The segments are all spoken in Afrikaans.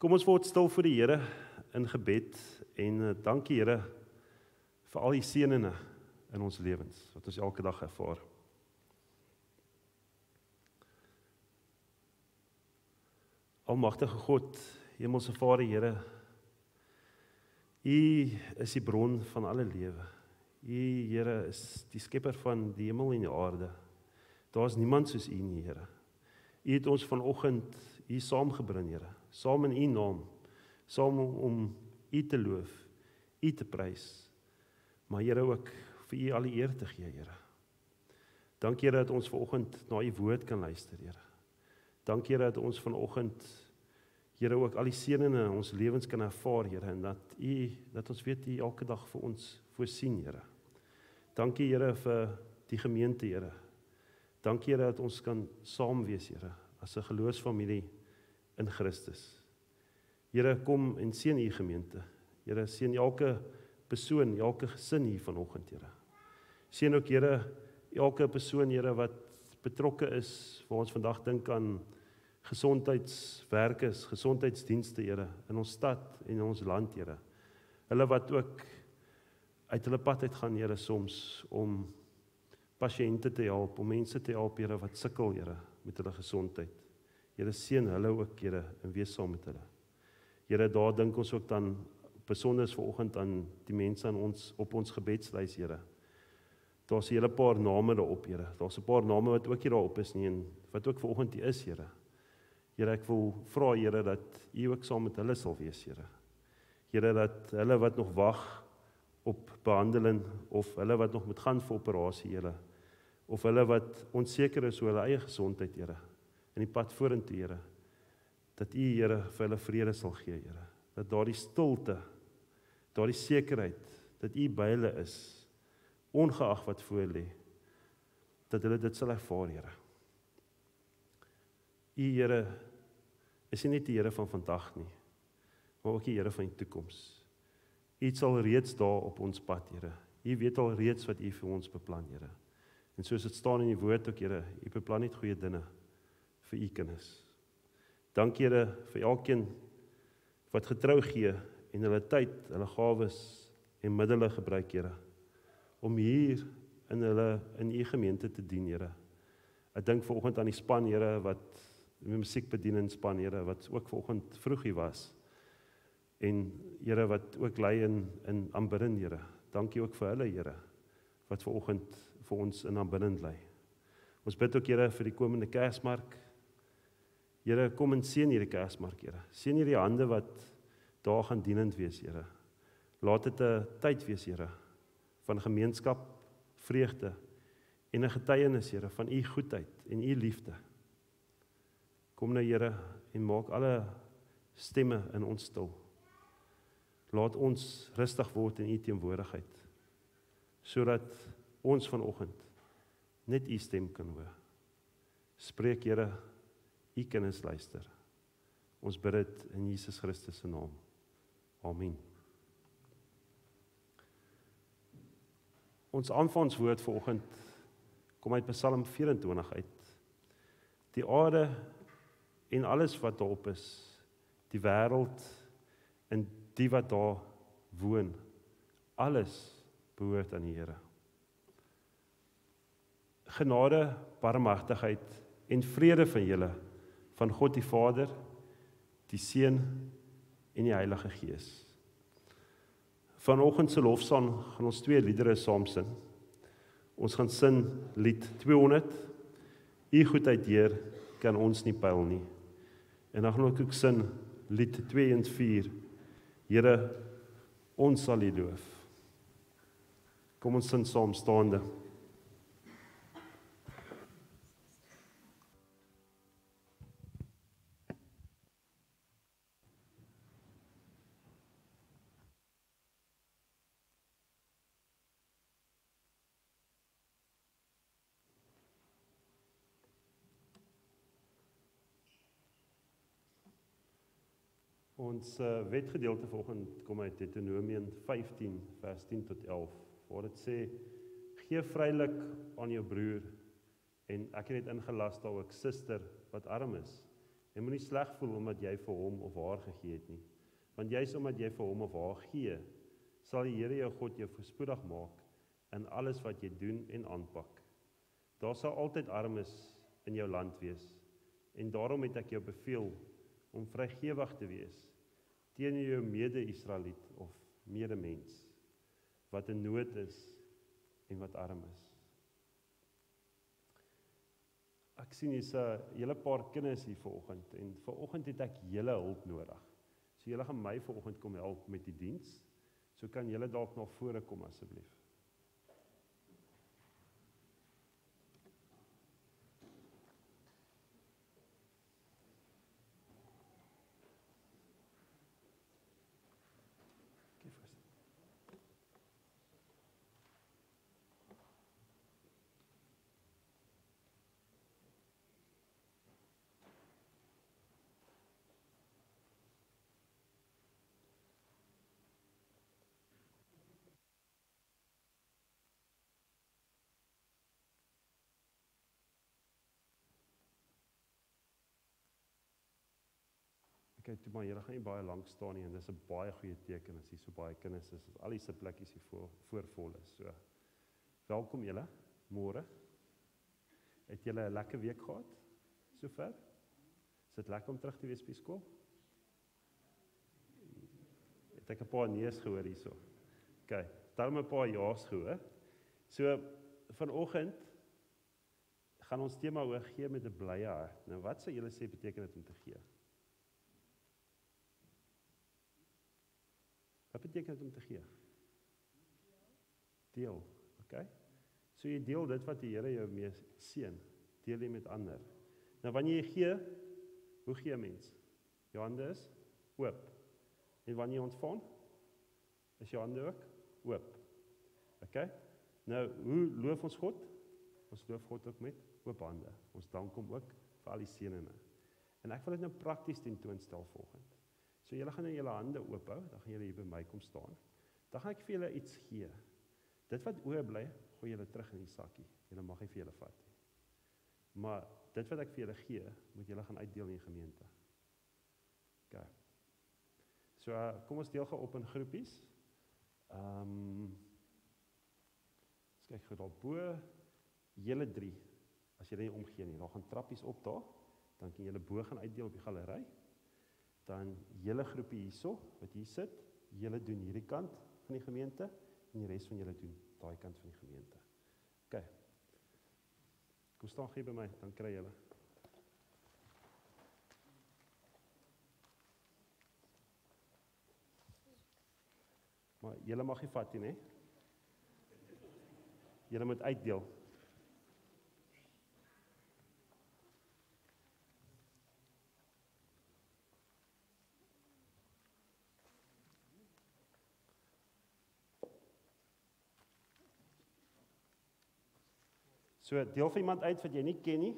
Kom ons word stil vir die Here in gebed en dankie Here vir al die seëninge in ons lewens wat ons elke dag ervaar. Almagtige God, Hemelse Vader Here, U is die bron van alle lewe. U Here is die skepper van die hemel en die aarde. Daar is niemand soos U nie, Here. U het ons vanoggend hier saamgebring, Here, saam in U naam, saam om U te loof, U te prys, maar Here ook vir U al die eer te gee, Here. Dankie Here dat ons vanoggend na U woord kan luister, Here. Dankie Here dat ons vanoggend, Here, ook al die seëninge in ons lewens kan ervaar, Here, en dat ons weet U elke dag vir ons voorsien, Here. Dankie Here vir die gemeente, Here. Dankie Here dat ons kan saam wees, Here, as 'n geloofsfamilie in Christus. Here, kom en seën U gemeente. Here, seën elke persoon, elke gesin hier vanoggend, Here. Seën ook, Here, elke persoon, Here, wat betrokke is, waar ons vandag dink aan gesondheidswerkers, gesondheidsdienste, Here, in ons stad en in ons land, Here. Hulle wat ook uit hulle pad uit gaan, Here, soms om pasiënte te help, om mense te help, Here, wat sukkel, Here, met hulle gesondheid. Here, seën hulle ook, Here, en wees saam met hulle. Here, daar dink ons ook dan besonder vanoggend aan die mense op ons gebedslys, Here. Daar's 'n hele paar name daarop, Here. Daar's 'n paar name wat ook hier daarop is nie, en wat ook vanoggend hier is, Here. Here, ek wil vra, Here, dat U ook saam met hulle sal wees, Here. Here, dat hulle wat nog wag op behandeling, of hulle wat nog moet gaan vir operasie, Here, of hulle wat onseker is oor hulle eie gesondheid, Here, in die pad vorentoe, Here, dat U, Here, vir hulle vrede sal gee, Here, dat daardie stilte, daardie sekerheid, dat U by hulle is, ongeag wat voor lê, dat hulle dit sal ervaar, Here. U, Here, is nie net die Here van vandag nie, maar ook die Here van die toekoms. U is al reeds daar op ons pad, Here. U weet al reeds wat U vir ons beplan, Here. En soos dit staan in die woord ook, Here, U beplan net goeie dinge vir U kinders. Dankie, Here, vir elkeen wat getrou gee en hulle tyd, hulle gawes en middele gebruik, Here, om hier in U gemeente te dien, Here. Ek dink vanoggend aan die span, Here, wat die musiekbediening span, Here, wat ook vanoggend vroeg hier was. En Here, wat ook lei in aanbidding, Here. Dankie ook vir hulle, Here, wat vanoggend vir ons in aanbidding lei. Ons bid ook, Here, vir die komende Kersmark. Here, kom en seën hierdie Kersmark, Here. Seën hierdie hande wat daar gaan dienend wees, Here. Laat dit 'n tyd wees, Here, van gemeenskap, vreugde en 'n getuienis, Here, van U goedheid en U liefde. Kom nou, Here, en maak alle stemme in ons stil. Laat ons rustig word in U teenwoordigheid, sodat ons vanoggend net U stem kan hoor. Spreek, Here, U kinders luister. Ons bid dit in Jesus Christus se naam. Amen. Ons aanvangswoord vanoggend kom uit Psalm 24 uit. Die aarde en alles wat daarop is, die wêreld en die wat daar woon, alles behoort aan die Here. Genade, barmhartigheid en vrede van julle, van God die Vader, die Seun en die Heilige Gees. Vanoggend se lofsang gaan ons 2 liedere saam sing. Ons gaan sing lied 200, U goedheid, Heer, kan ons nie pyl nie. En dan gaan ons ook sing lied 2 en 4, Here, ons sal U loof. Kom ons sing saam staande. Ons wetgedeelte vanoggend kom uit Deuteronomium 15 vers 10 tot 11, waar dit sê: gee vrylik aan jou broer, en ek het net ingelas daar ook suster wat arm is, Jy moet nie sleg voel omdat jy vir hom of haar gegee het nie. Want juis omdat jy vir hom of haar gee, sal die Here jou God jou voorspoedig maak in alles wat jy doen en aanpak. Daar sal altyd armes in jou land wees, en daarom het ek jou beveel om vrygewig te wees teenoor jou mede-Israeliet of medemens, wat in nood is en wat arm is. Ek sien hier's 'n hele paar kinders hier vanoggend, en vanoggend het ek julle hulp nodig. So julle gaan my vanoggend kom help met die diens, so kan julle dalk na vore kom asseblief. Okay, toe maar julle gaan nie baie lank staan nie, en dis 'n baie goeie teken as hier so baie kinders is, as al die sitplekkies hier voorvol is. So, welkom julle, môre. Het julle 'n lekker week gehad, sover? Is dit lekker om terug te wees by skool? Het ek 'n paar nees gehoor hierso? Okay, daarom 'n paar ja's gehoor. So, vanoggend gaan ons tema oor gee met 'n blye hart. Nou, wat sou julle sê beteken dit om te gee? Wat beteken dit om te gee? Deel, okay? So jy deel dit wat die Here jou mee seën, deel jy met ander. Nou wanneer jy gee, hoe gee mens? Jou hande is oop. En wanneer jy ontvang, is jou hande ook oop. Okay? Nou, hoe loof ons God? Ons loof God ook met oop hande. Ons dank hom ook vir al die seëninge. En ek wil dit nou prakties tentoonstel volgende. So julle gaan nou julle hande oop hou, dan gaan julle hier by my kom staan. Dan gaan ek vir julle iets gee. Dit wat oorbly, gooi julle terug in die sakkie. Julle mag nie vir julle vat nie. Maar dit wat ek vir julle gee, moet julle gaan uitdeel in die gemeente. Okay. So kom ons deel gou op in groepies. Ons kyk gou daar bo, julle 3. As julle nie omgee nie, daar gaan trappies op daar, dan kan julle bo gaan uitdeel op die galery. Dan julle groepie hierso, wat hier sit, julle doen hierdie kant van die gemeente, en die res van julle doen daai kant van die gemeente. OK. Kom staan gee by my, dan kry julle. Maar julle mag nie vat nie, hè? Julle moet uitdeel. So, deel vir iemand uit wat jy nie ken nie.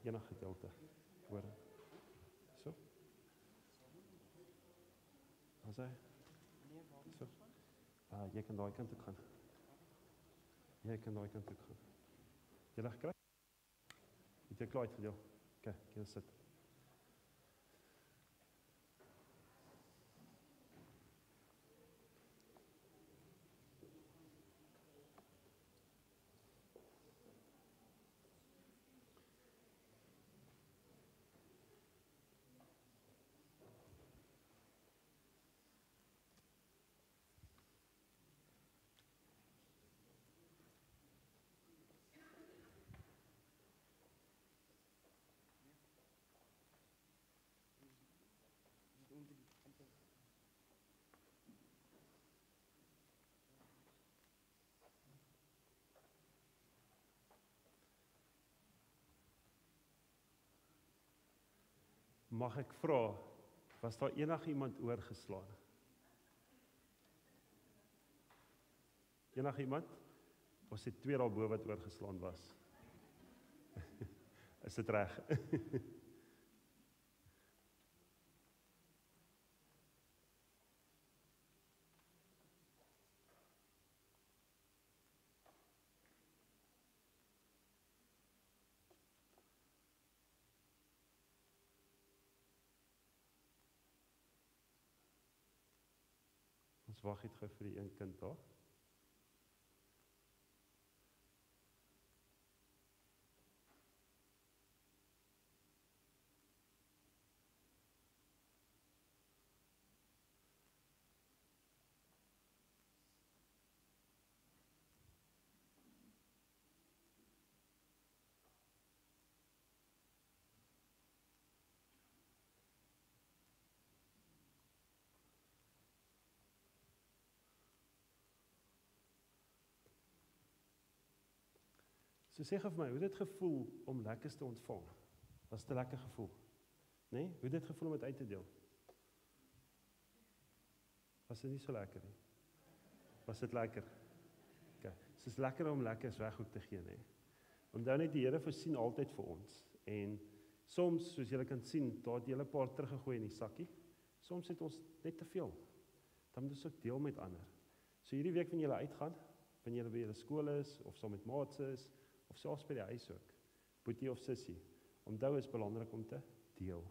Enige gedeelte. Hoor. So. Wat sê? So. Jy kan daai kant toe gaan. Jy kan daai kant toe gaan. Jy lag kry? Het jy klaar uitgedeel? OK, jy sit. Mag ek vra, was daar enigiemand oorgeslaan? Enigiemand? Ons het 2 daarbo wat oorgeslaan was. Is dit reg? Ons wag net gou vir die een kind daar. So sê gou vir my, hoe het dit gevoel om lekkers te ontvang? Was dit 'n lekker gevoel? Nee? Hoe het dit gevoel om dit uit te deel? Was dit nie so lekker nie? Was dit lekker? Okay. So is lekker om lekkers weg ook te gee, nee. Onthou net die Here voorsien altyd vir ons. En soms, soos julle kan sien, daar het jy 'n paar teruggegooi in die sakkie. Soms het ons net te veel. Dan moet ons ook deel met ander. So hierdie week wanneer jy uitgaan, wanneer jy by julle skool is of saam met maats is, of selfs by die huis ook, boetie of sussie, onthou is belangrik om te deel.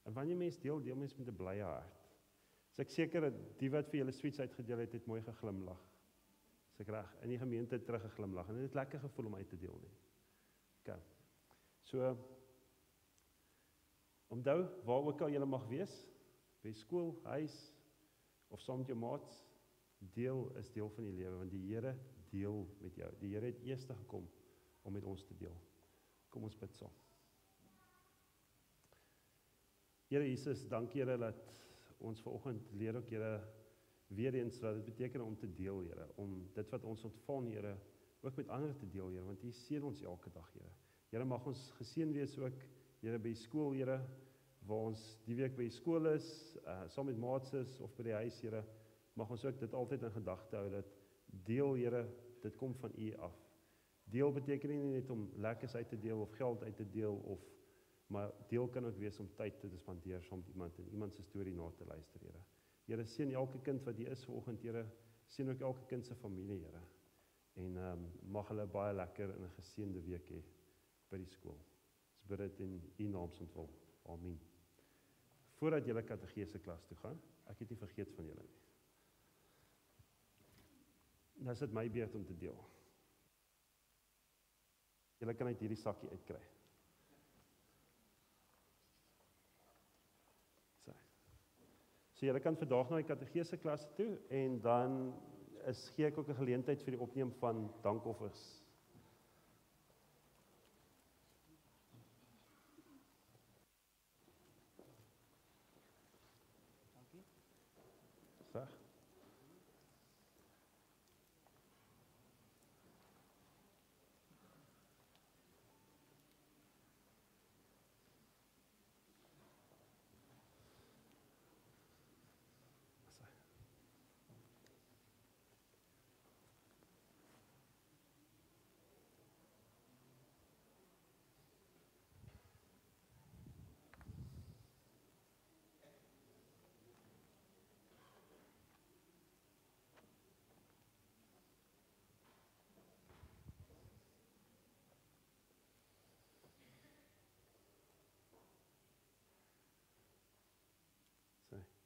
En wanneer mens deel mens met 'n blye hart. So ek seker dat die wat vir julle sweets uitgedeel het mooi geglimlag. Is ek reg? In die gemeente het terug geglimlag en dit het lekker gevoel om uit te deel nie. Okay. So onthou waar ook al jy mag wees, by skool, huis of saam met jou maats, deel is deel van die lewe want die Here deel met jou. Die Here het eers gekom om met ons te deel. Kom ons bid saam. Here Jesus, dankie Here dat ons vanoggend leer ook Here weer eens wat dit beteken om te deel, Here, om dit wat ons ontvang, Here, ook met ander te deel, Here, want U seën ons elke dag, Here. Here, mag ons geseën wees ook, Here, by skool, Here, waar ons die week by skool is, saam met maats is of by die huis, Here, mag ons ook dit altyd in gedagte hou dat deel, Here, dit kom van U af. Deel beteken nie net om lekkers uit te deel of geld uit te deel maar deel kan ook wees om tyd te spandeer saam met iemand en iemand se storie na te luister, Here. Here, seën elke kind wat hier is vanoggend, Here, seën ook elke kind se familie, Here. En mag hulle baie lekker in 'n geseënde week hê by die skool. Ons bid dit in U naam se wil. Amen. Voordat julle kategese klas toe gaan, ek het nie vergeet van julle nie. Nou is dit my beurt om te deel. Julle kan uit hierdie sakkie uitkry. So julle kan vandag na die kategese klas toe en dan gee ek ook 'n geleentheid vir die opneem van dankoffers. Dankie. Reg.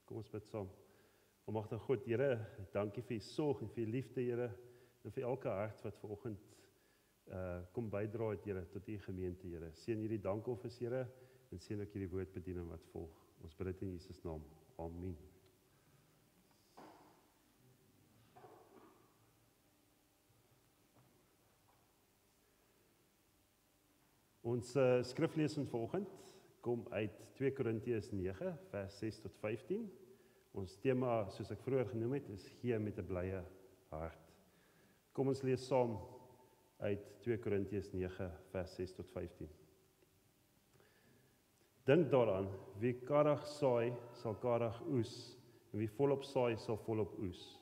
Kom ons bid saam. Almagtige God, Here, dankie vir U sorg en vir U liefde, Here, en vir elke hart wat vanoggend kom bydra het, Here, tot U gemeente, Here. Seën hierdie dankoffers, Here, en seën ook hierdie woordbediening wat volg. Ons bid dit in Jesus naam. Amen. Ons skriflesing vanoggend kom uit 2 Korintiërs 9 vers 6 tot 15. Ons tema, soos ek vroeër genoem het, is gee met 'n blye hart. Kom ons lees saam uit 2 Korintiërs 9 vers 6 tot 15. Dink daaraan, wie karig saai, sal karig oes, en wie volop saai, sal volop oes.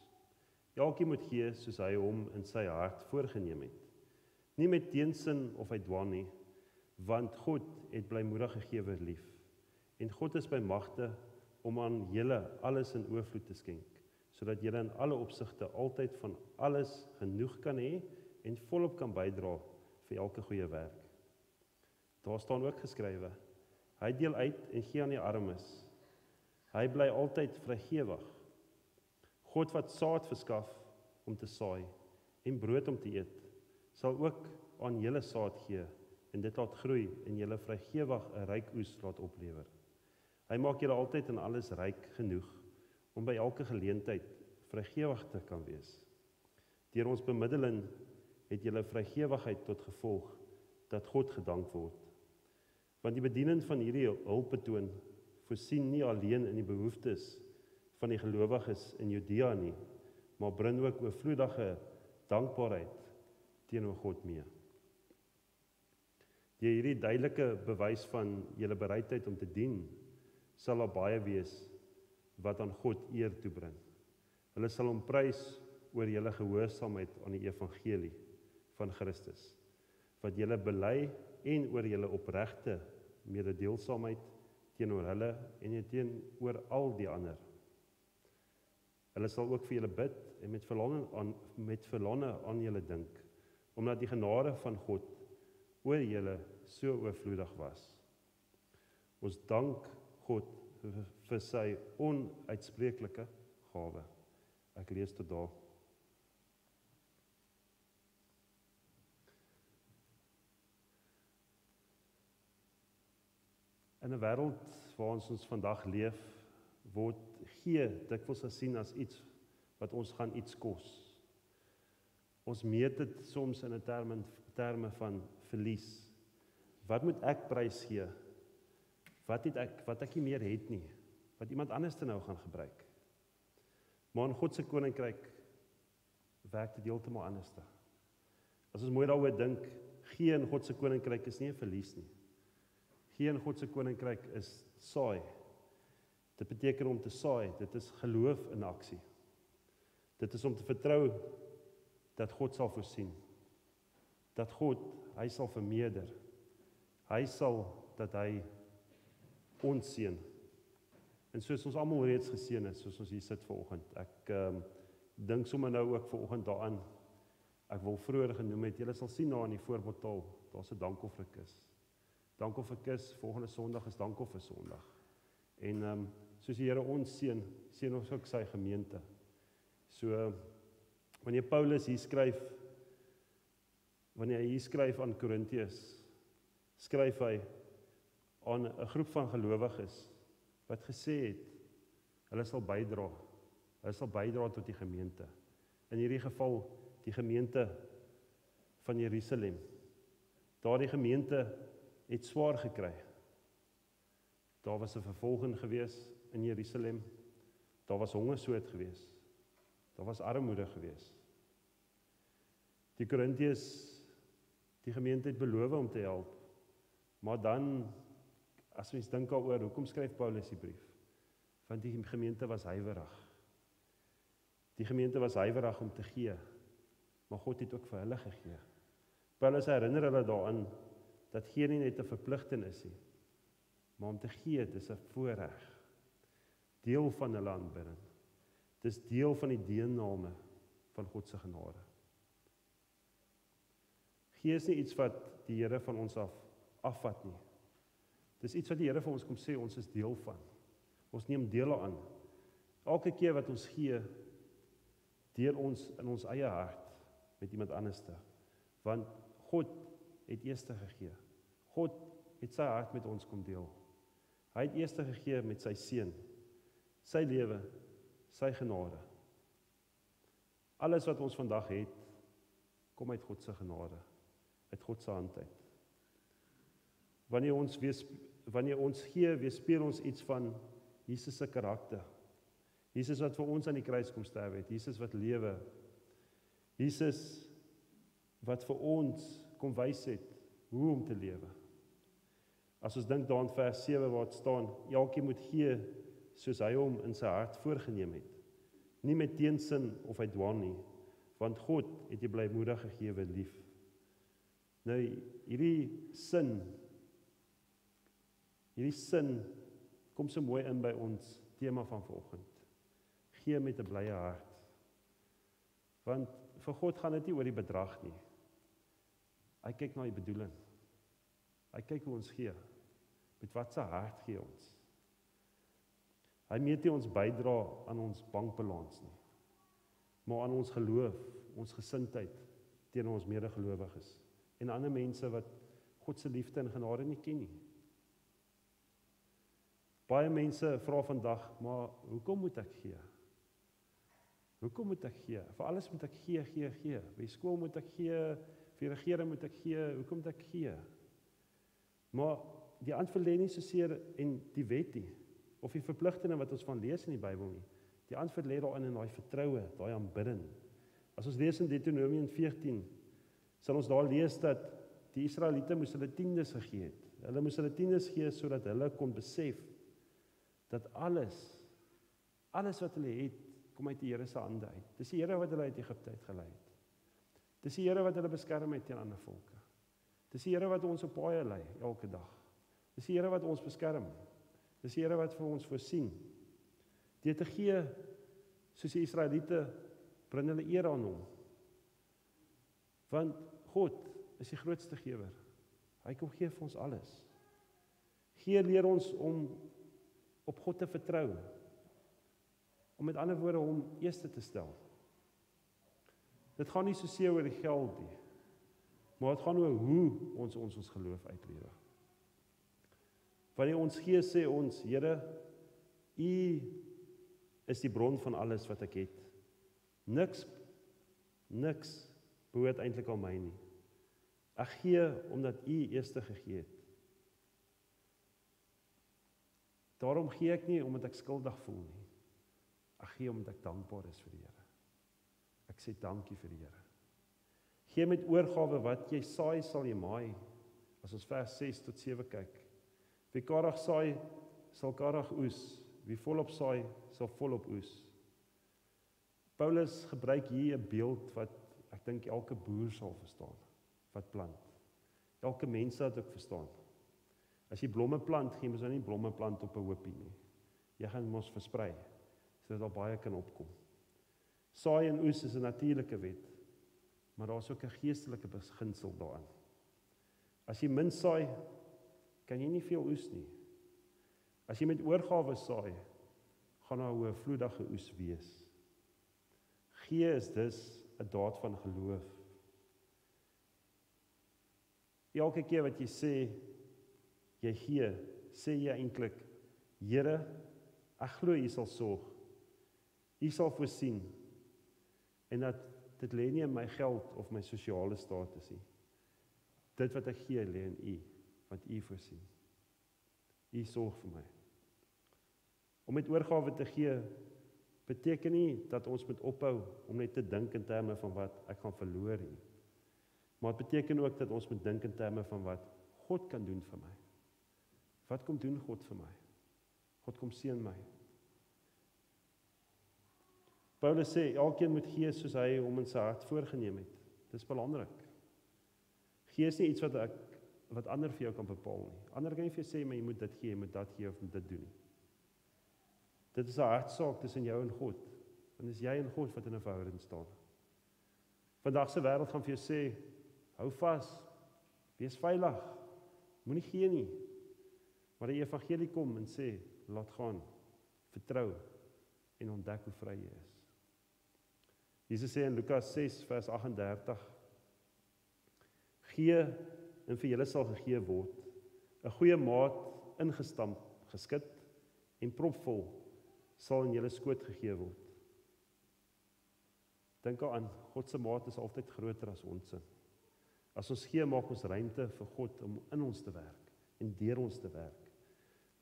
Elkeen moet gee soos hy hom in sy hart voorgenem het. Nie met teensin of uit dwaan nie, want God het blymoedige gewer lief. En God is by magte om aan julle alles in oorvloed te skenk, sodat julle in alle opsigte altyd van alles genoeg kan hê en volop kan bydra vir elke goeie werk. Daar staan ook geskrywe, hy deel uit en gee aan die armes. Hy bly altyd vrygewig. God wat saad verskaf om te saai en brood om te eet, sal ook aan julle saad gee en dit laat groei en julle vrygewig 'n ryk oes laat oplewer. Hy maak julle altyd in alles ryk genoeg om by elke geleentheid vrygewig te kan wees. Deur ons bemiddeling het julle vrygewigheid tot gevolg dat God gedank word. Want die bediening van hierdie hulpbetoon voorsien nie alleen in die behoeftes van die gelowiges in Judea nie, maar bring ook oorvloedige dankbaarheid teenoor God mee. Deur hierdie duidelike bewys van julle bereidheid om te dien, sal daar baie wees wat aan God eer toebring. Hulle sal hom prys oor julle gehoorsaamheid aan die evangelie van Christus, wat julle bely en oor julle opregte mededeelsaamheid teenoor hulle en teenoor al die ander. Hulle sal ook vir julle bid en met verlange aan julle dink, omdat die genade van God oor julle so oorvloedig was. Ons dank God vir sy onuitspreeklike gawe. Ek lees tot daar. In 'n wêreld waar ons vandag leef, word gee dikwels gesien as iets wat ons gaan iets kos. Ons meet dit soms in 'n terme van verlies. Wat moet ek prys gee? Wat ek nie meer het nie, wat iemand anders te nou gaan gebruik. Maar in God se koninkryk werk dit heeltemal anders. As ons mooi daaroor dink, gee in God se koninkryk is nie 'n verlies nie. Gee in God se koninkryk is saai. Dit beteken om te saai, dit is geloof in aksie. Dit is om te vertrou dat God sal voorsien. Dat God, hy sal vermeerder. Hy sal dat hy ons seën. En soos ons almal reeds geseën is, soos ons hier sit vanoggend. Ek dink sommer nou ook vanoggend daaraan. Ek wil vroeër genoem het, julle sal sien na in die voorbodtaal, daar's 'n dankofferkus. Dankofferkus, volgende Sondag is dankoffersondag. En soos die Here ons seën ons ook sy gemeente. So wanneer Paulus hier skryf, wanneer hy hier skryf aan Korintiërs, skryf hy aan 'n groep van gelowiges wat gesê het, hulle sal bydra tot die gemeente. In hierdie geval die gemeente van Jerusalem. Daardie gemeente het swaar gekry. Daar was 'n vervolging gewees in Jerusalem. Daar was hongersnood gewees. Daar was armoede gewees. Die Korintiërs, die gemeente het beloof om te help. Maar dan, as mens dink daaroor, hoekom skryf Paulus die brief? Want die gemeente was huiwerig. Die gemeente was huiwerig om te gee, maar God het ook vir hulle gegee. Paulus herinner hulle daaraan dat gee nie net 'n verpligting is nie, maar om te gee, dis 'n voorreg. Deel van hulle aanbidding. Dis deel van die deelname van God se genade. Gee is nie iets wat die Here van ons afvat nie. Dis iets wat die Here vir ons kom sê, ons is deel van. Ons neem deel aan. Elke keer wat ons gee, deel ons in ons eie hart met iemand anderste. Want God het eers gegee. God het sy hart met ons kom deel. Hy het eers gegee met sy seun, sy lewe, sy genade. Alles wat ons vandag het, kom uit God se genade, uit God se hand uit. Wanneer ons gee, weerspieël ons iets van Jesus se karakter. Jesus wat vir ons aan die kruis kom sterwe het, Jesus wat lewe. Jesus wat vir ons kom wys het hoe om te lewe. As ons dink daaraan vers 7 waar dit staan, elkeen moet gee soos hy hom in sy hart voorgenem het. Nie met teensin of uit dwang nie, want God het die blymoedige gegewe lief. Nou, hierdie sin Hierdie sin kom so mooi in by ons tema van vanoggend. Gee met 'n blye hart. Want vir God gaan dit nie oor die bedrag nie. Hy kyk na die bedoeling. Hy kyk hoe ons gee. Met wat se hart gee ons. Hy meet nie ons bydra aan ons bankbalans nie, maar aan ons geloof, ons gesindheid teenoor ons medegelowiges en ander mense wat God se liefde en genade nie ken nie. Baie mense vra vandag, maar hoekom moet ek gee? Hoekom moet ek gee? Vir alles moet ek gee. By skool moet ek gee, vir die regering moet ek gee, hoekom moet ek gee? Maar die antwoord lê nie soseer in die wet nie, of die verpligtinge wat ons van lees in die Bybel nie. Die antwoord lê daarin in daai vertroue, daai aanbidding. As ons lees in Deuteronomium 14, sal ons daar lees dat die Israeliete moes hulle tiendes gegee het. Hulle moes hulle tiendes gee sodat hulle kon besef dat alles wat hulle het, kom uit die Here se hande uit. Dis die Here wat hulle uit Egipte uit gelei het. Dis die Here wat hulle beskerm het teen ander volke. Dis die Here wat ons op paaie lei elke dag. Dis die Here wat ons beskerm. Dis die Here wat vir ons voorsien. Deur te gee, soos die Israeliete, bring hulle eer aan hom. Want God is die grootste gewer. Hy kom gee vir ons alles. Gee leer ons om op God te vertrou. Om met ander woorde hom eerste te stel. Dit gaan nie soseer oor die geld nie, maar dit gaan oor hoe ons geloof uitlewe. Wanneer ons gee, sê ons, Here, U is die bron van alles wat ek het. Niks behoort eintlik aan my nie. Ek gee omdat U eerste gegee het. Daarom gee ek nie omdat ek skuldig voel nie. Ek gee omdat ek dankbaar is vir die Here. Ek sê dankie vir die Here. Gee met oorgawe, wat jy saai sal jy maai. As ons vers 6 tot 7 kyk. Wie karig saai, sal karig oes. Wie volop saai, sal volop oes. Paulus gebruik hier 'n beeld wat ek dink elke boer sal verstaan, wat plant. Elke mens sal dit ook verstaan. As jy blomme plant, gee mens nou nie blomme plant op 'n hoopie nie. Jy gaan mos versprei, sodat daar baie kan opkom. Saai en oes is 'n natuurlike wet, maar daar is ook 'n geestelike beginsel daarin. As jy min saai, kan jy nie veel oes nie. As jy met oorgawe saai, gaan daar 'n oorvloedige oes wees. Gee is dus 'n daad van geloof. Elke keer wat jy sê, jy gee, sê jy eintlik, Here, ek glo U sal sorg. U sal voorsien. En dat dit lê nie in my geld of my sosiale status nie. Dit wat ek gee lê in U, want U voorsien. U sorg vir my. Om met oorgawe te gee, beteken nie dat ons moet ophou om net te dink in terme van wat ek gaan verloor nie. Maar dit beteken ook dat ons moet dink in terme van wat God kan doen vir my. Wat kom doen God vir my? God kom seën my. Paulus sê, elkeen moet gee soos hy hom in sy hart voorgenem het. Dis belangrik. Gee is nie iets wat ander vir jou kan bepaal nie. Ander kan nie vir jou sê, maar jy moet dit gee, jy moet dat gee of moet dit doen nie. Dit is 'n hartsaak tussen jou en God. Want dis jy en God wat in 'n verhouding staan. Vandag se wêreld gaan vir jou sê, hou vas, wees veilig, moenie gee nie. Maar die evangelie kom en sê, laat gaan, vertrou en ontdek hoe vry jy is. Jesus sê in Lukas 6 vers 38, gee en vir julle sal gegee word, 'n goeie maat ingestamp, geskit en propvol sal in julle skoot gegee word. Dink aan, God se maat is altyd groter as ons. As ons gee, maak ons ruimte vir God om in ons te werk en deur ons te werk.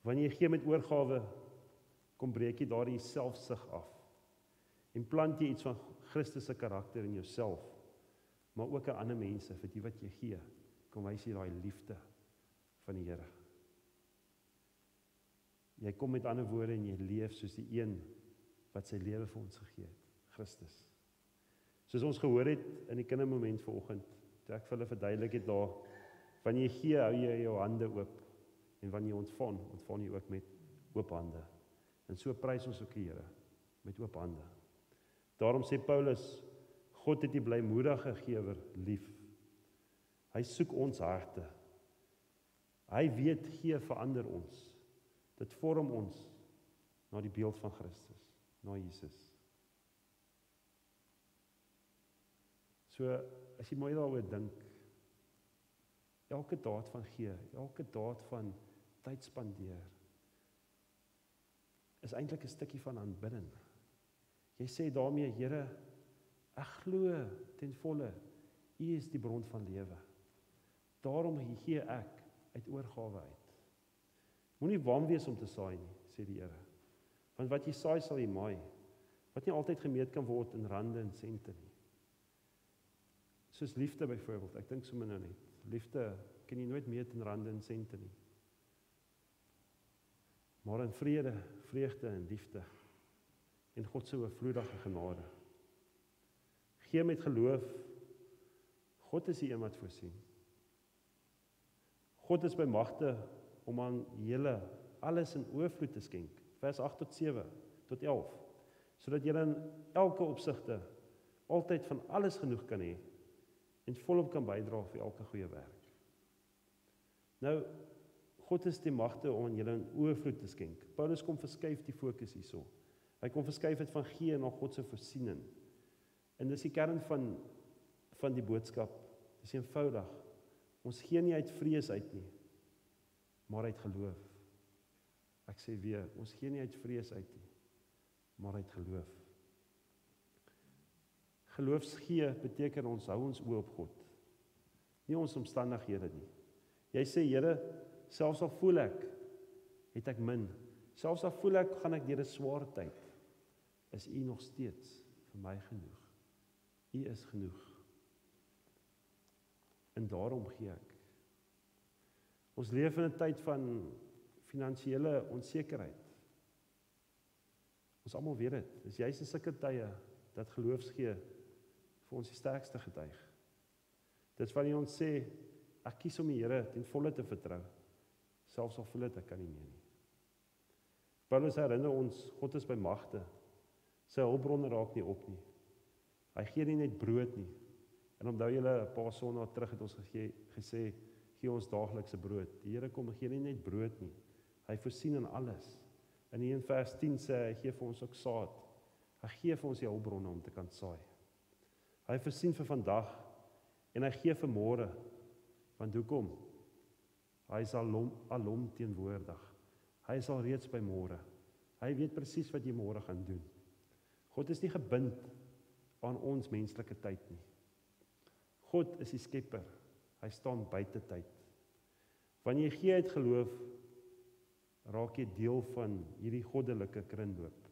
Wanneer jy gee met oorgawe, kom breek jy daardie selfsug af en plant jy iets van Christus se karakter in jouself, maar ook aan ander mense. Vir die wat jy gee, kom wys jy daai liefde van die Here. Jy kom met ander woorde en jy leef soos die een wat sy lewe vir ons gegee het, Christus. Soos ons gehoor het in die kindermoment vanoggend, toe ek vir hulle verduidelik het daar, wanneer jy gee, hou jy jou hande oop. En wanneer jy ontvang jy ook met oop hande. En so prys ons ook die Here, met oop hande. Daarom sê Paulus, God het die blymoedige gewer lief. Hy soek ons harte. Hy weet gee verander ons. Dit vorm ons na die beeld van Christus, na Jesus. So, as jy mooi daaroor dink, elke daad van gee, elke daad van tyd spandeer, is eintlik 'n stukkie van aanbidding. Jy sê daarmee, Here, ek glo ten volle, U is die bron van lewe. Daarom gee ek uit oorgawe uit. Moenie bang wees om te saai nie, sê die Here. Want wat jy saai sal jy maai, wat nie altyd gemeet kan word in rande en sente nie. Soos liefde byvoorbeeld, ek dink sommer nou net, liefde kan jy nooit meet in rande en sente nie. Maar in vrede, vreugde en liefde, en God se oorvloedige genade. Gee met geloof, God is die een wat voorsien. God is by magte om aan julle alles in oorvloed te skenk, vers 8 tot 7, tot 11, sodat julle in elke opsigte altyd van alles genoeg kan hê, en volop kan bydra vir elke goeie werk. Nou, God is die magte om aan julle in oorvloed te skenk. Paulus kom verskuif die fokus hierso. Hy kom verskuif het van gee na God se voorsiening. En dis die kern van die boodskap. Dis eenvoudig. Ons gee nie uit vrees uit nie, maar uit geloof. Ek sê weer, ons gee nie uit vrees uit nie, maar uit geloof. Geloofsgee beteken ons hou ons oë op God, nie ons omstandighede nie. Jy sê, Here, selfs al voel ek, het ek min, selfs al voel ek, gaan ek deur 'n swaar tyd, is U nog steeds vir my genoeg. U is genoeg. En daarom gee ek. Ons leef in 'n tyd van finansiële onsekerheid. Ons almal weet dit. Dis juist in sulke tye dat geloofsgee vir ons die sterkste getuig. Dit is wanneer ons sê, ek kies om die Here ten volle te vertrou, selfs al voel dit ek kan nie meer nie. Paulus herinner ons, God is by magte. Sy hulpbronne raak nie op nie. Hy gee nie net brood nie. En onthou julle, 'n paar sondae terug het ons gesê, gee ons daaglikse brood. Die Here kom en gee nie net brood nie. Hy voorsien in alles. En hier in vers 10 sê hy gee vir ons ook saad. Hy gee vir ons die hulpbronne om te kan saai. Hy voorsien vir vandag en hy gee vir môre. Want hoekom? Hy is alom teenwoordig. Hy is al reeds by môre. Hy weet presies wat jy môre gaan doen. God is nie gebind aan ons menslike tyd nie. God is die skepper. Hy staan buite tyd. Wanneer jy gee uit geloof, raak jy deel van hierdie goddelike kringloop.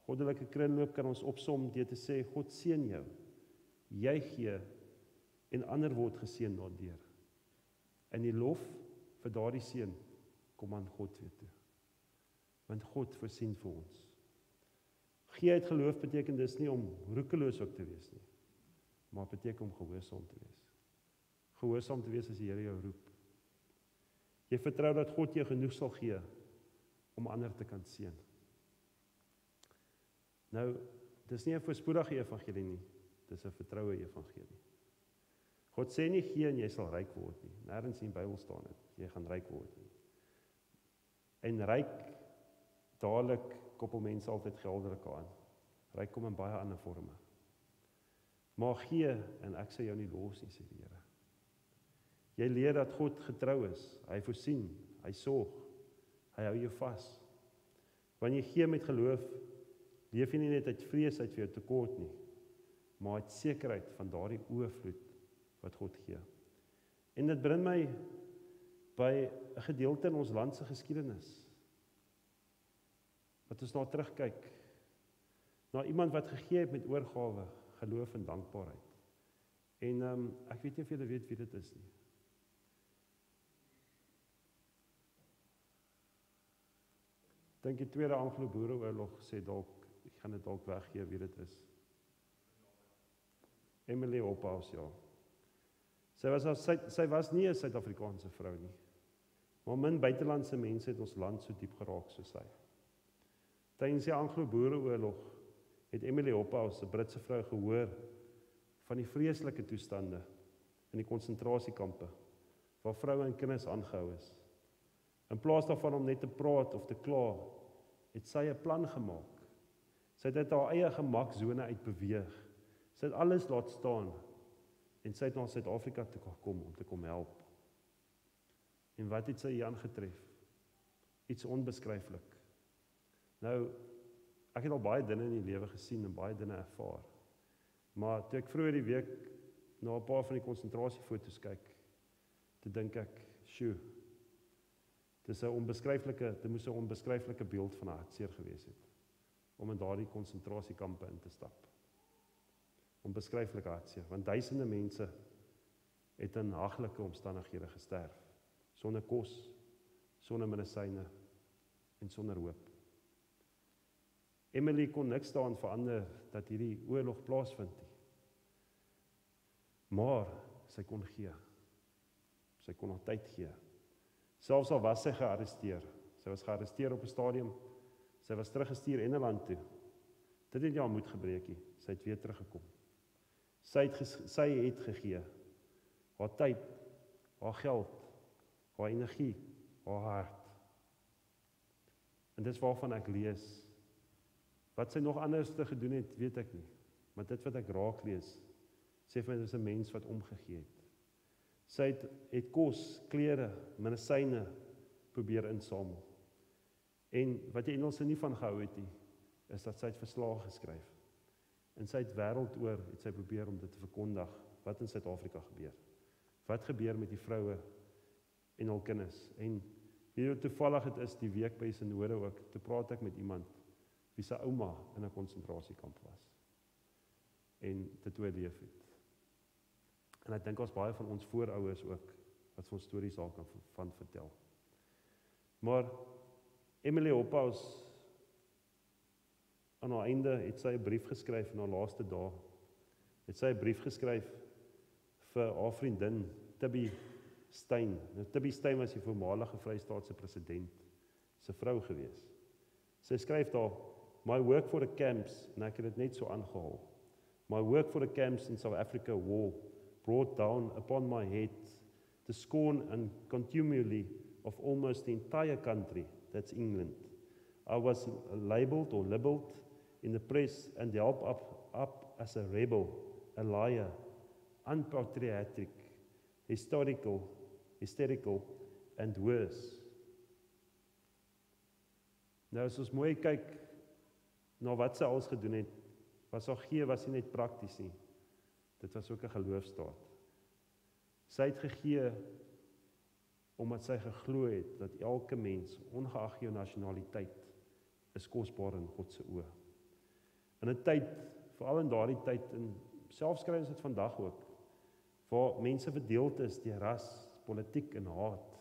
Goddelike kringloop kan ons opsom deur te sê, God seën jou. Jy gee en ander word geseën daardeur. En die lof vir daardie seën kom aan God weer toe. Want God voorsien vir ons. Gee uit geloof beteken dis nie om roekeloos ook te wees nie, maar beteken om gehoorsaam te wees. Gehoorsaam te wees as die Here jou roep. Jy vertrou dat God jou genoeg sal gee om ander te kan seën. Nou, dis nie 'n voorspoedige evangelie nie, dis 'n vertroue evangelie. God sê nie gee en jy sal ryk word nie. Nêrens in die Bybel staan dit, jy gaan ryk word nie. En ryk, dadelik koppel mense altyd geldelik aan. Ryk kom in baie ander forme. Maar gee en ek sal jou nie los nie, sê die Here. Jy leer dat God getrou is, hy voorsien, hy sorg, hy hou jou vas. Wanneer jy gee met geloof, leef jy nie net uit vrees uit vir jou tekort nie, maar uit sekerheid van daardie oorvloed wat God gee. En dit bring my by 'n gedeelte in ons land se geskiedenis, wat ons daar terugkyk, na iemand wat gegee het met oorgawe, geloof en dankbaarheid. En ek weet nie of julle weet wie dit is nie. Dink die Tweede Anglo-Boereoorlog sê dalk, ek gaan dit dalk weggee wie dit is. Emily Hobhouse, ja. Sy was nie 'n Suid-Afrikaanse vrou nie. Maar min buitelandse mense het ons land so diep geraak soos hy. Tydens die Anglo-Boereoorlog het Emily Hobhouse, 'n Britse vrou, gehoor van die vreeslike toestande in die konsentrasiekampe, waar vroue en kinders aangehou is. In plaas daarvan om net te praat of te kla, het sy 'n plan gemaak. Sy het uit haar eie gemaksone uit beweeg. Sy het alles laat staan en sy het na Suid-Afrika toe gekom om te kom help. En wat het sy hier aangetref? Iets onbeskryflik. Nou, ek het al baie dinge in die lewe gesien en baie dinge ervaar. Maar toe ek vroeër die week na 'n paar van die konsentrasiefoto's kyk, toe dink ek, sjoe, dit moes 'n onbeskryflike beeld van hartseer gewees het, om in daardie konsentrasiekampe in te stap. Onbeskryflike hartseer, want duisende mense het in haglike omstandighede gesterf, sonder kos, sonder medisyne en sonder hoop. Emily kon niks daaraan verander dat hierdie oorlog plaasvind nie. Maar sy kon gee. Sy kon haar tyd gee. Selfs al was sy gearresteer. Sy was gearresteer op 'n stadium. Sy was teruggestuur Engeland toe. Dit het nie haar moed gebreek nie. Sy het weer teruggekom. Sy het gegee. Haar tyd, haar geld, haar energie, haar hart. En dis waarvan ek lees. Wat sy nog anders te gedoen het, weet ek nie. Maar dit wat ek raak lees, sê vir my, dis 'n mens wat omgegee het. Sy het kos, klere, medisyne probeer insamel. En wat die Engelse nie van gehou het nie, is dat sy het verslae geskryf. En sy het wêreldoor het sy probeer om dit te verkondig, wat in Suid-Afrika gebeur. Wat gebeur met die vroue en hul kinders. En wie toevallig het is die week by Synode ook, toe praat ek met iemand wie sy ouma in 'n konsentrasiekamp was. En dit oorleef het. En ek dink ons baie van ons voorouers ook, wat vir ons stories daar kan van vertel. Maar Emily Hobhouse, aan haar einde het sy 'n brief geskryf in haar laaste dae. Het sy 'n brief geskryf vir haar vriendin Tibby Steyn. Nou, Tibby Steyn was die voormalige Vrystaatse president, se vrou gewees. Sy skryf daar, "My work for the camps," en ek het dit net so aangehaal. "My work for the camps in South Africa war brought down upon my head the scorn and contumely of almost the entire country, that's England. I was labeled in the press and held up as a rebel, a liar, unpatriotic, hysterical and worse." Nou as ons mooi kyk na wat sy alles gedoen het, was nie net prakties nie. Dit was ook 'n geloofsdaad. Sy het gegee omdat sy geglo het dat elke mens, ongeag jou nasionaliteit, is kosbaar in God se oë. In 'n tyd, veral in daardie tyd, en selfs kry ons dit vandag ook, waar mense verdeeld is deur ras, politiek en haat,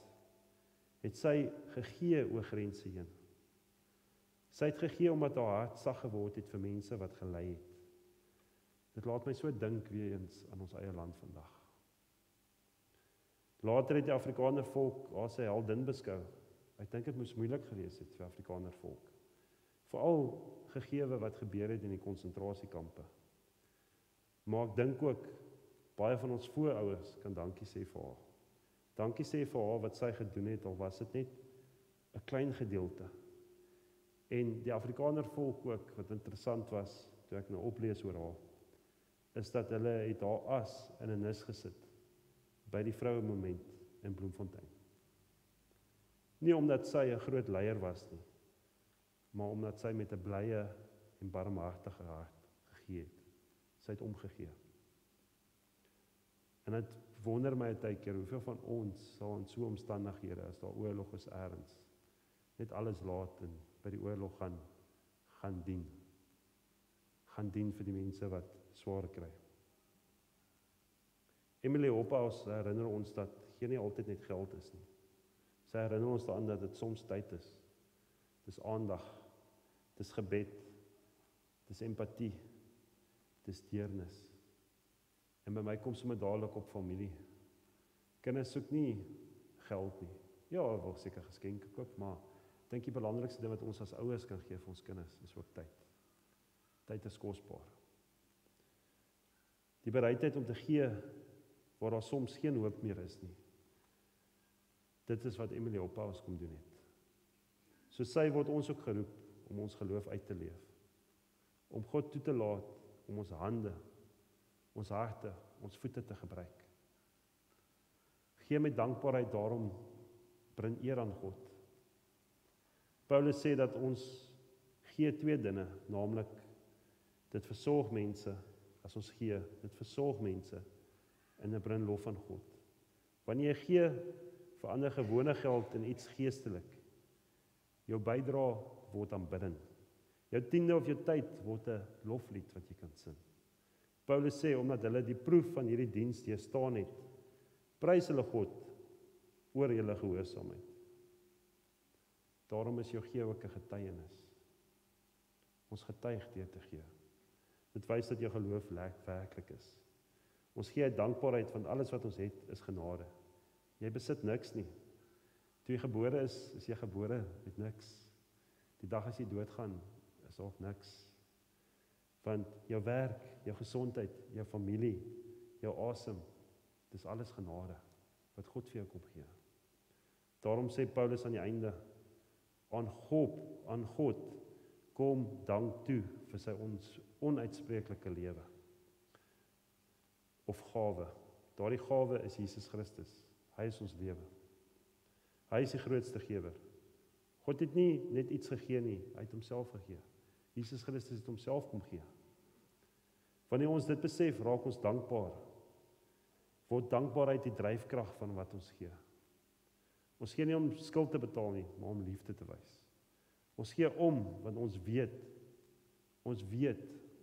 het sy gegee oor grense heen. Sy het gegee omdat haar hart sag geword het vir mense wat gelei het. Dit laat my so dink weer eens aan ons eie land vandag. Later het die Afrikaner volk as sy heldin beskou. Ek dink dit moes moeilik gewees het vir Afrikaner volk. Veral gegeewe wat gebeur het in die konsentrasiekampe. Maar ek dink ook, baie van ons voorouers kan dankie sê vir haar. Dankie sê vir haar wat sy gedoen het, al was dit net 'n klein gedeelte. En die Afrikaner volk ook, wat interessant was, toe ek nou oplees oor haar, is dat hulle het haar as in 'n nis gesit, by die vroue moment in Bloemfontein. Nie omdat sy 'n groot leier was nie, maar omdat sy met 'n blye en barmhartige hart gegee het. Sy het omgegee. En dit wonder my partykeer, hoeveel van ons sal in so omstandighede, as daar oorlog is elders, net alles laat en by die oorlog gaan dien. Gaan dien vir die mense wat swaar kry. Emily Hobhouse herinner ons dat geen nie altyd net geld is nie. Sy herinner ons daaraan dat dit soms tyd is. Dis aandag, dis gebed, dis empatie, dis deernis. En by my kom sommer dadelik op familie. Kinders soek nie geld nie. Ja, wil seker geskenke koop, maar ek dink die belangrikste ding wat ons as ouers kan gee vir ons kinders is ook tyd. Tyd is kosbaar. Die bereidheid om te gee waar daar soms geen hoop meer is nie. Dit is wat Emily Hophouse kom doen het. So sy word ons ook geroep om ons geloof uit te leef. Om God toe te laat om ons hande, ons harte, ons voete te gebruik. Gee met dankbaarheid, daarom bring eer aan God. Paulus sê dat ons gee 2 dinge, naamlik dit versorg mense as ons gee, dit versorg mense en dit bring lof aan God. Wanneer jy gee, verander gewone geld in iets geestelik. Jou bydrae word aanbidding. Jou 10de of jou tyd word 'n loflied wat jy kan sing. Paulus sê, omdat hulle die proef van hierdie diens deurstaan het, prys hulle God oor julle gehoorsaamheid. Daarom is jou gee ook 'n getuienis. Ons getuig deur te gee. Dit wys dat jou geloof werklik is. Ons gee uit dankbaarheid, want alles wat ons het, is genade. Jy besit niks nie. Toe jy gebore is jy gebore met niks. Die dag as jy doodgaan, is ook niks. Want jou werk, jou gesondheid, jou familie, jou asem, dis alles genade, wat God vir jou kom gee. Daarom sê Paulus aan die einde, aan God, kom dank toe vir sy onuitspreeklike lewe. Of gawe. Daardie gawe is Jesus Christus. Hy is ons lewe. Hy is die grootste gewer. God het nie net iets gegee nie, hy het homself gegee. Jesus Christus het homself kom gee. Wanneer ons dit besef, raak ons dankbaar. Word dankbaarheid die dryfkrag van wat ons gee. Ons gee nie om skuld te betaal nie, maar om liefde te wys. Ons gee om, want ons weet,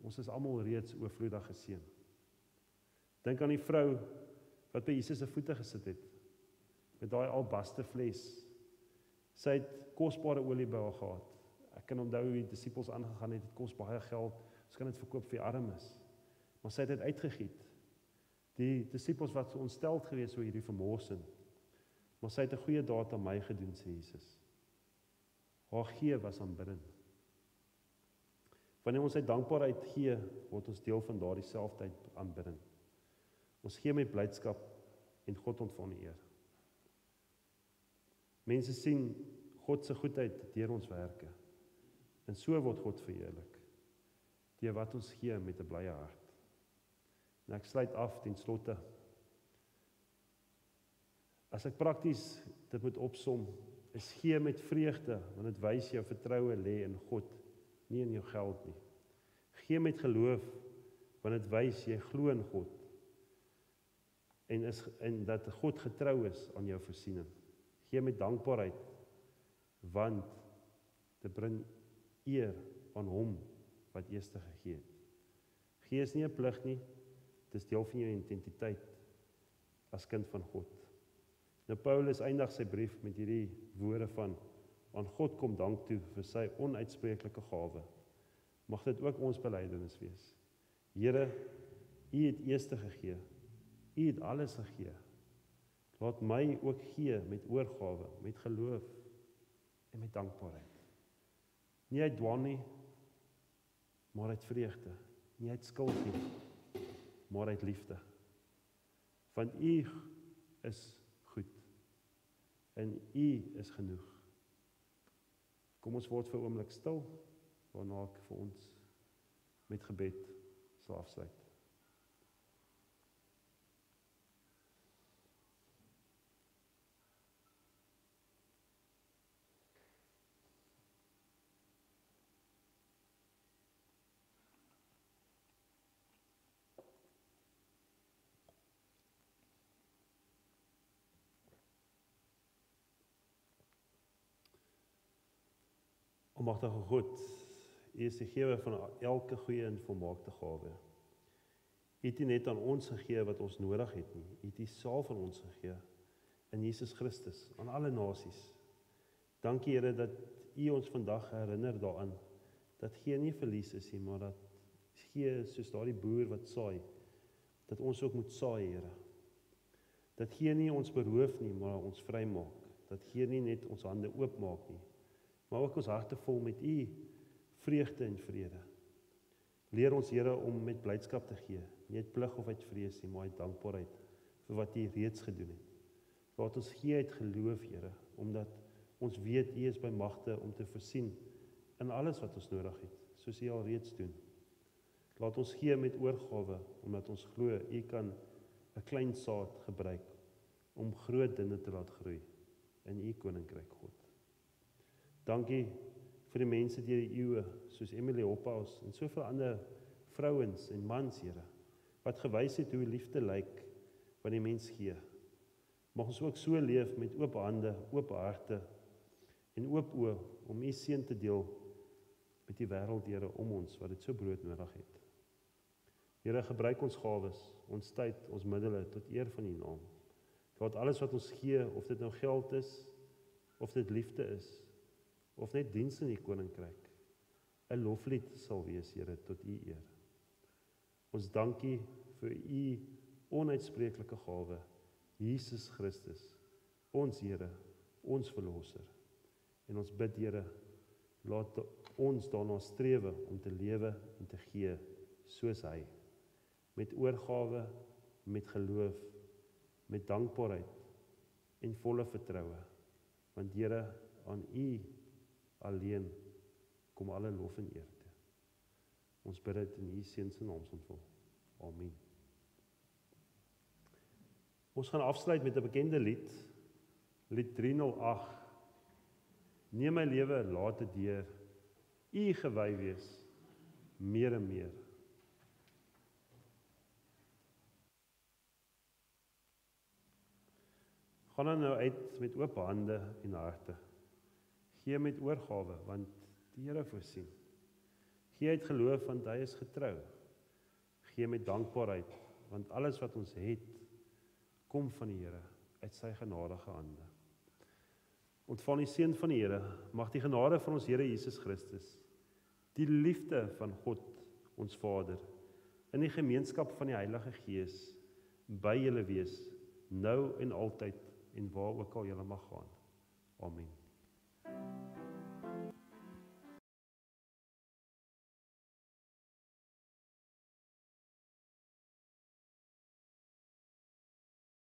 ons is almal reeds oorvloedig geseën. Dink aan die vrou wat by Jesus se voete gesit het, met daai albaste fles. Sy het kosbare olie by haar gehad. Ek kan onthou hoe die disippels aangegaan het, dit kos baie geld, ons kan dit verkoop vir die armes. Maar sy het dit uitgegiet. Die disippels wat so ontsteld gewees oor hierdie vermorsing, maar sy het 'n goeie daad aan my gedoen, sê Jesus. Haar gee was aanbidding. Wanneer ons uit dankbaarheid gee, word ons deel van daardie selfde aanbidding. Ons gee met blydskap en God ontvang die eer. Mense sien God se goedheid deur ons werke. En so word God verheerlik, deur wat ons gee met 'n blye hart. En ek sluit af ten slotte. As ek prakties dit moet opsom, is gee met vreugde, want dit wys jou vertroue lê in God, nie in jou geld nie. Gee met geloof, want dit wys jy glo in God, en dat God getrou is aan jou voorsiening. Gee met dankbaarheid, want dit bring eer aan hom wat eers gegee het. Gee is nie 'n plig nie, dit is deel van jou identiteit as kind van God. Nou Paulus eindig sy brief met hierdie woorde van, aan God kom dank toe vir sy onuitspreeklike gawe. Mag dit ook ons belydenis wees. Here, U het eers gegee, U het alles gegee. Laat my ook gee met oorgawe, met geloof en met dankbaarheid. Nie uit dwaan nie, maar uit vreugde. Nie uit skuld nie, maar uit liefde. Want U is goed en U is genoeg. Kom ons word vir 'n oomblik stil, waarna ek vir ons met gebed sal afsluit. Almagtige God, U is die gewer van elke goeie en volmaakte gawe. U het nie net aan ons gegee wat ons nodig het nie, U het U self aan ons gegee, in Jesus Christus, aan alle nasies. Dankie Here dat U ons vandag herinner daaraan, dat gee nie verlies is nie, maar dat gee soos daardie boer wat saai, dat ons ook moet saai, Here. Dat gee nie ons beroof nie, maar ons vrymaak, dat Heer nie net ons hande oopmaak nie, maar ook ons harte vol met U vreugde en vrede. Leer ons Here om met blydskap te gee, nie uit plig of uit vrees nie, maar uit dankbaarheid vir wat U reeds gedoen het. Laat ons gee uit geloof, Here, omdat ons weet U is by magte om te voorsien in alles wat ons nodig het, soos U al reeds doen. Laat ons gee met oorgawe, omdat ons glo U kan 'n klein saad gebruik om groot dinge te laat groei in U koninkryk, God. Dankie vir die mense deur die eeue, soos Emily Hophaus en soveel ander vrouens en mans, Here, wat gewys het hoe liefde lyk wanneer die mens gee. Mag ons ook so leef met oop hande, oop harte en oop oë om U seën te deel met die wêreld, Here, om ons wat dit so brood nodig het. Here, gebruik ons gawes, ons tyd, ons middele tot eer van U naam. Laat alles wat ons gee, of dit nou geld is, of dit liefde is, of net diens in U koninkryk, 'n loflied sal wees, Here, tot U eer. Ons dankie vir U onuitspreeklike gawe, Jesus Christus, ons Here, ons Verlosser. En ons bid, Here, laat ons daarna strewe om te lewe en te gee soos Hy, met oorgawe, met geloof, met dankbaarheid en volle vertroue. Want Here, aan U alleen kom alle lof en eer toe. Ons bid dit in U Seun se naam ontvul. Amen. Ons gaan afsluit met 'n bekende lied, lied 308. Neem my lewe, laat dit deur U gewy wees, meer en meer. Gaan dan nou uit met oop hande en harte. Gee met oorgawe, want die Here voorsien. Gee uit geloof, want Hy is getrou. Gee met dankbaarheid, want alles wat ons het, kom van die Here, uit sy genadige hande. Ontvang die seën van die Here, mag die genade van ons Here Jesus Christus, die liefde van God, ons Vader, in die gemeenskap van die Heilige Gees, by julle wees, nou en altyd, en waar ook al julle mag gaan.